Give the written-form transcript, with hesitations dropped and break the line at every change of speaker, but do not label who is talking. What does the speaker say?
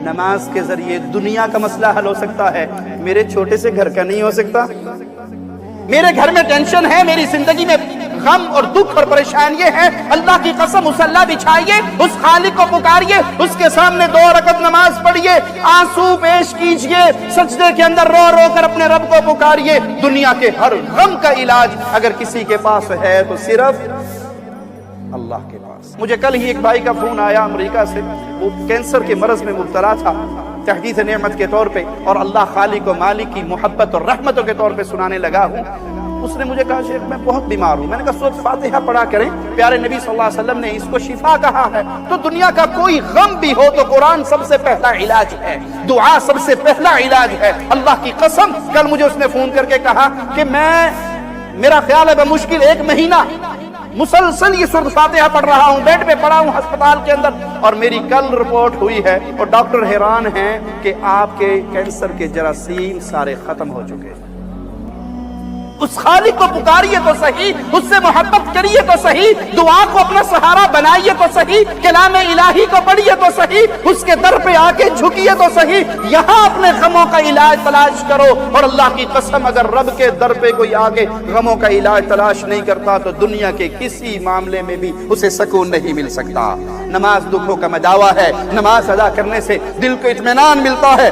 نماز کے ذریعے دنیا کا مسئلہ حل ہو سکتا ہے، میرے چھوٹے سے گھر کا نہیں ہو سکتا؟ میرے گھر میں ٹینشن ہے، میری زندگی میں غم اور دکھ اور پریشانی ہے، اللہ کی قسم مصلی بچھائیے، اس خالق کو پکاریے، اس کے سامنے 2 رکعت نماز پڑھیے، آنسو پیش کیجئے، سجدے کے اندر رو رو کر اپنے رب کو پکاریے۔ دنیا کے ہر غم کا علاج اگر کسی کے پاس ہے تو صرف اللہ کے پاس۔ مجھے کل ہی ایک بھائی کا فون آیا امریکہ سے، وہ کینسر کے مرض میں مبتلا تھا، تحدیث نعمت کے طور پہ، اور اللہ خالق و مالک کی محبت اور رحمتوں کے طور پہ سنانے لگا ہوں۔ اس نے مجھے کہا شیخ میں بہت بیمار ہوں، میں نے کہا سورۃ فاتحہ پڑھا کریں، پیارے نبی صلی اللہ علیہ وسلم نے اس کو شفا کہا ہے۔ تو دنیا کا کوئی غم بھی ہو تو قرآن سب سے پہلا علاج ہے، دعا سب سے پہلا علاج ہے۔ اللہ کی قسم کل مجھے اس نے فون کر کے کہا کہ میرا خیال ہے بمشکل 1 مہینہ مسلسل یہ سورۃ فاتحہ پڑھ رہا ہوں، بیڈ پہ پڑا ہوں ہسپتال کے اندر، اور میری کل رپورٹ ہوئی ہے اور ڈاکٹر حیران ہیں کہ آپ کے کینسر کے جراثیم سارے ختم ہو چکے ہیں۔ اس خالق کو پکاریے تو صحیح، اس سے محبت کریے تو صحیح، دعا کو اپنا سہارا بنائیے تو صحیح، کلام الہی کو پڑھیے تو صحیح، اس کے در پہ آ کے جھکیے تو صحیح، یہاں اپنے غموں کا علاج تلاش کرو۔ اور اللہ کی قسم اگر رب کے در پہ کوئی آگے غموں کا علاج تلاش نہیں کرتا تو دنیا کے کسی معاملے میں بھی اسے سکون نہیں مل سکتا۔ نماز دکھوں کا مداوا ہے، نماز ادا کرنے سے دل کو اطمینان ملتا ہے۔